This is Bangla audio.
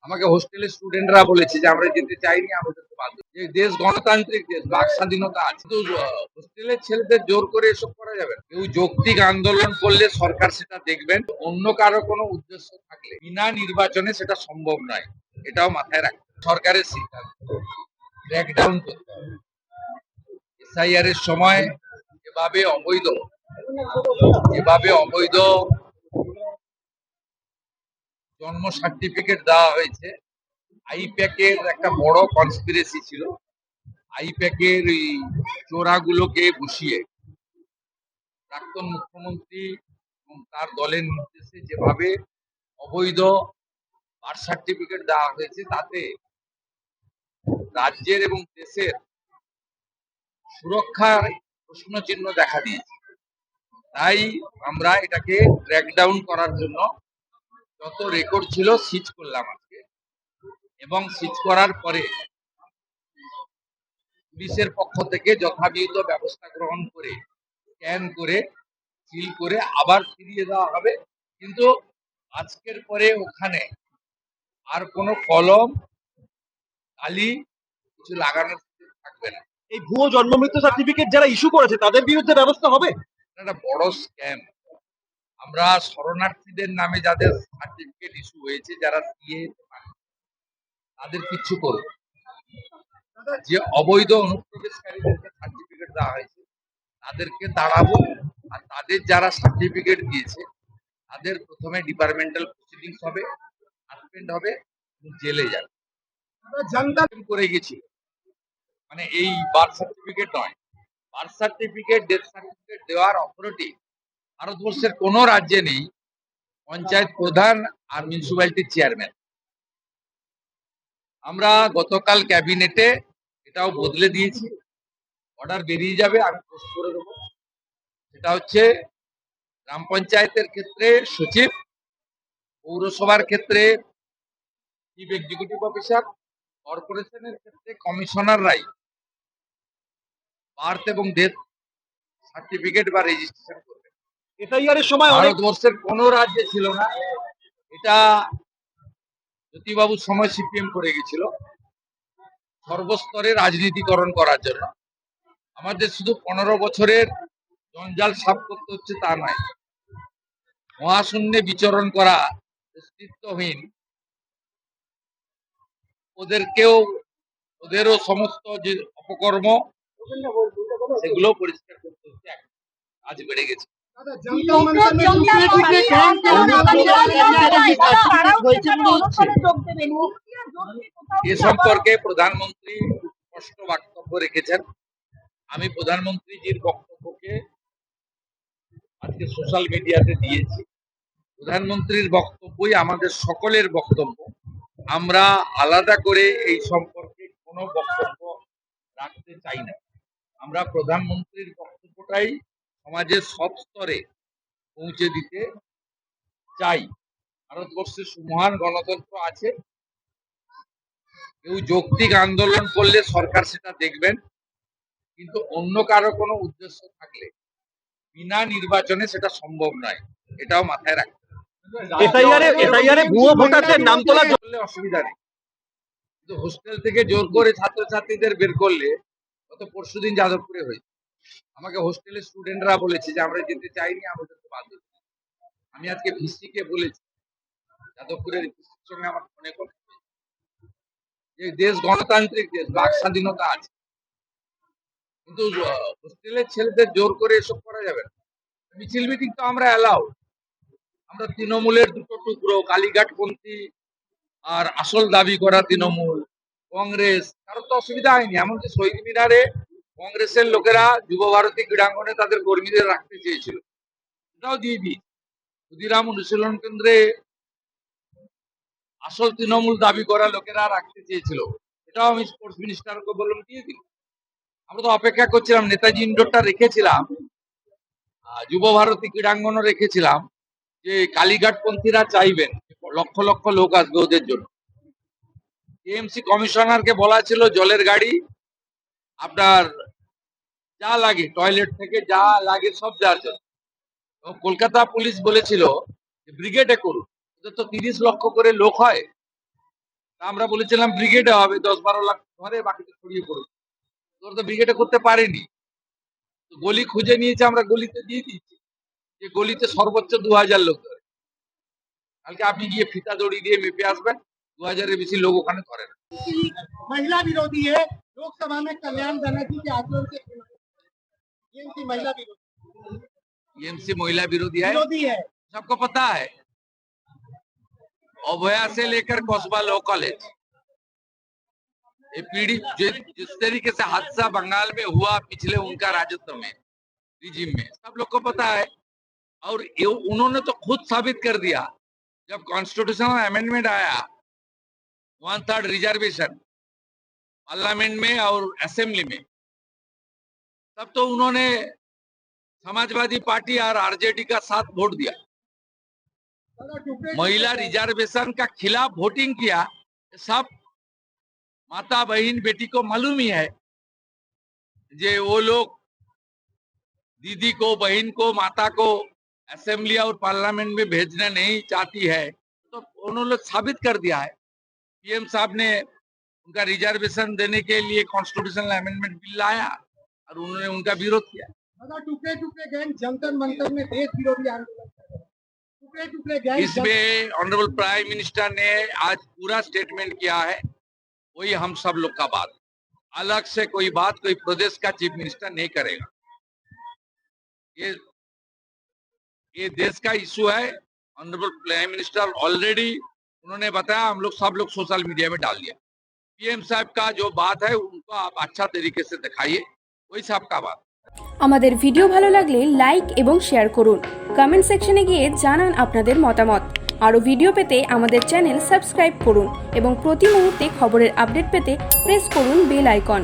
আমাকে হোস্টেলের স্টুডেন্টরা বলেছে যে আমরা যেতে চাইনি, আমাদের তো বাধ্য। যে দেশ গণতান্ত্রিক দেশ, বাক স্বাধীনতা আছে, কিন্তু হোস্টেলের ছেলেদের জোর করে এসব করা যাবে না। কেউ যৌক্তিক আন্দোলন করলে সরকার সেটা দেখবেন। অন্য কারো কোনো উদ্দেশ্য থাকলে বিনা নির্বাচনে সেটা সম্ভব নয়, এটাও মাথায় রাখবেন। সরকারের সিদ্ধান্ত ক্র্যাকডাউন করতে হবে। এসআইআর এর সময় যেভাবে অবৈধ জন্ম সার্টিফিকেট দেওয়া হয়েছে, আইপ্যাকের একটা বড় কনস্পিরেসি ছিল। আইপ্যাকের এই চোরাগুলোকে বসিয়ে প্রাক্তন মুখ্যমন্ত্রী এবং তার দলের নির্দেশে যেভাবে অবৈধ বার্থ সার্টিফিকেট দেওয়া হয়েছে, তাতে রাজ্যের এবং দেশের সুরক্ষার প্রশ্নচিহ্ন দেখা দিয়েছে। তাই আমরা এটাকে ক্র্যাকডাউন করার জন্য যত রেকর্ড ছিল সিজ করলাম আজকে, এবং সিজ করার পরে পুলিশের পক্ষ থেকে যথাবিহিত ব্যবস্থা গ্রহণ করে স্ক্যান করে সিল করে আবার ফিরিয়ে দেওয়া হবে। কিন্তু আজকের পরে ওখানে আর কোনো কলম কালি কিছু লাগানোর থাকবে না। এই ভুয়ো জন্ম মৃত্যু সার্টিফিকেট যারা ইস্যু করেছে তাদের বিরুদ্ধে ব্যবস্থা হবে। একটা বড় স্ক্যাম। আমরা শরণার্থীদের নামে যাদের সার্টিফিকেট ইস্যু হয়েছে, যারা সিএ তাদের কিচ্ছু করবে, যে অবৈধ অনুপ্রবেশকারীদেরকে সার্টিফিকেট দেওয়া হয়েছে তাদেরকে দাঁড়াবো। আর তাদের যারা সার্টিফিকেট দিয়েছে তাদের প্রথমে ডিপার্টমেন্টাল প্রসিডিংস হবে, সাসপেন্ড হবে, জেলে যাবে। জানতাম করে গেছিল, মানে এই বার্থ সার্টিফিকেট নয়, বার্থ সার্টিফিকেট ডেথ সার্টিফিকেট দেওয়ার অথরিটি ভারতবর্ষের কোন রাজ্যে নেই। পঞ্চায়েত প্রধান আর মিউনিসিপ্যালিটির চেয়ারম্যান। আমরা গতকাল ক্যাবিনেটে এটাও বদলে দিয়েছি, অর্ডার বেরিয়ে যাবে, আমি পোস্ট করে দেবো। সেটা হচ্ছে গ্রাম পঞ্চায়েতের ক্ষেত্রে সচিব, পৌরসভার ক্ষেত্রে চিফ এক্সিকিউটিভ অফিসার, কর্পোরেশনের ক্ষেত্রে কমিশনাররাই বার্থ এবং ডেথ সার্টিফিকেট বা রেজিস্ট্রেশন করবে। এসআইআর এর সময় ভারতবর্ষের কোন রাজ্যে ছিল না। এটা জ্যোতিবাবুর সময় সিপিএম করে গেছিল সর্বস্তরে রাজনীতিকরণ করার জন্য। আমাদের শুধু 15 বছরের জঞ্জাল সাফ করতে হচ্ছে তা নয়, মহাশূন্যে বিচরণ করা অস্তিত্বহীন ওদেরও সমস্ত যে অপকর্ম সেগুলো পরিষ্কার করতে হচ্ছে। আজ বেড়ে গেছে। এ সম্পর্কে প্রধানমন্ত্রী স্পষ্ট বক্তব্য রেখেছেন। আমি প্রধানমন্ত্রীজির বক্তব্যকে আজকে সোশ্যাল মিডিয়াতে দিয়েছি। প্রধানমন্ত্রীর বক্তব্যই আমাদের সকলের বক্তব্য। আমরা আলাদা করে এই সম্পর্কে কোনো বক্তব্য রাখতে চাই না। আমরা প্রধানমন্ত্রীর বক্তব্যটাই সমাজের সব স্তরে পৌঁছে দিতে চাই। ভারতবর্ষে সুমহান গণতন্ত্র আছে। কেউ যৌক্তিক আন্দোলন করলে সরকার সেটা দেখবেন, কিন্তু অন্য কারো কোনো উদ্দেশ্য থাকলে বিনা নির্বাচনে সেটা সম্ভব নয়, এটাও মাথায় রাখবেন। এসআইআর এ ভুয়ো ভোটারদের নাম তোলা করলে অসুবিধা নেই, কিন্তু হোস্টেল থেকে জোর করে ছাত্রছাত্রীদের বের করলে গত পরশুদিন যাদবপুরে হয়েছে। আমাকে হোস্টেলের স্টুডেন্টরা বলেছে যে আমরা যেতে চাইনি, আমাদের তো বাধ্য। আমি আজকে ভিসি কে বলেছি, যাদবপুরের ভিসির সঙ্গে আমার ফোনে কথা হয়েছে, যে দেশ গণতান্ত্রিক দেশ, বাক স্বাধীনতা আছে, কিন্তু হোস্টেলের ছেলেদের জোর করে এসব করা যাবে না। মিছিল মিটিং তো আমরা অ্যালাউ। আমরা তৃণমূলের দুটো টুকরো, কালীঘাটপন্থী আর আসল দাবি করা তৃণমূল, কংগ্রেস, কারোর তো অসুবিধা হয়নি। এমনকি শহীদ মিনারে কংগ্রেসের লোকেরা যুব ভারতী ক্রীড়াঙ্গনে তাদের কর্মীদের রাখতে চেয়েছিল, সেটাও দিয়ে দিই। ক্ষুদিরাম অনুশীলন কেন্দ্রে আসল তৃণমূল দাবি করা লোকেরা রাখতে চেয়েছিল, এটাও আমি স্পোর্টস মিনিস্টারকে বললাম দিয়ে দিই। আমরা তো অপেক্ষা করছিলাম, নেতাজি ইন্ডোরটা রেখেছিলাম, যুব ভারতী ক্রীড়াঙ্গনও রেখেছিলাম, যে কালীঘাটপন্থীরা চাইবেন লক্ষ লক্ষ লোক আসবে ওদের জন্য। টিএমসি কমিশনারকে বলা ছিল জলের গাড়ি, আপনার যা লাগে টয়লেট থেকে যা লাগে সব দেওয়ার জন্য। কলকাতা পুলিশ বলেছিল ব্রিগেডে করুন, ওদের তো 30 লক্ষ করে লোক হয়, আমরা বলেছিলাম ব্রিগেডে হবে 10-12 লাখ ধরে বাকিটা ছড়িয়ে পড়বে। তোরা তো ব্রিগেডে করতে পারেনি। তো গলি খুঁজে নিয়েছে, আমরা গলিতে দিয়ে দিচ্ছি, যে গলিতে সর্বোচ্চ 2000 লোক ধরে। কালকে আপনি গিয়ে ফিতা দড়ি দিয়ে মেপে আসবেন, 2000 এর বেশি লোক ওখানে ধরে না। महिला विरोधी है। लोकसभा में कल्याण बनर्जी के आंदोलन के खिलाफ टीएमसी महिला टीएमसी महिला विरोधी है, विरोधी है। सबको पता है। अभया से लेकर कस्बा लॉ कॉलेज, ये पीढ़ी जिस तरीके से हादसा बंगाल में हुआ पिछले उनका राजत्व में, रिजिम में, सब लोग को पता है। और उन्होंने तो खुद साबित कर दिया, जब कॉन्स्टिट्यूशनल अमेंडमेंट आया 1/3 रिजर्वेशन पार्लियामेंट में और असेंबली में, तब तो उन्होंने समाजवादी पार्टी और आरजेडी का साथ वोट दिया, महिला रिजर्वेशन का खिलाफ वोटिंग किया। सब माता बहन बेटी को मालूम ही है, जे वो लोग दीदी को, बहन को, माता को असेंबली और पार्लियामेंट में भेजना नहीं चाहती है, तो उन्होंने साबित कर दिया है। पीएम साहब ने उनका रिजर्वेशन देने के लिए कॉन्स्टिट्यूशनल अमेंडमेंट बिल लाया और उन्होंने उनका विरोध किया। टुकड़े टुकड़े गैंग जंतर मंतर में देश विरोधी आंदोलन कर रहे हैं। टुकड़े टुकड़े गैंग इसमें ऑनरेबल प्राइम मिनिस्टर ने आज पूरा स्टेटमेंट किया है, वही हम सब लोग का बात, अलग से कोई बात कोई प्रदेश का चीफ मिनिस्टर नहीं करेगा। ये देश का इशू है। ऑनरेबल प्राइम मिनिस्टर ऑलरेडी उन्होंने बताया, हम लोग सब लोग सोशल मीडिया में डाल दिया। पीएम साहब का जो बात है उनको आप अच्छा तरीके से दिखाइए, वही साहब का बात। আমাদের ভিডিও ভালো লাগলে লাইক এবং শেয়ার করুন, কমেন্ট সেকশনে গিয়ে জানান আপনাদের মতামত। আরও ভিডিও পেতে আমাদের চ্যানেল সাবস্ক্রাইব করুন এবং প্রতি মুহূর্তে খবরের আপডেট পেতে প্রেস করুন বেল আইকন।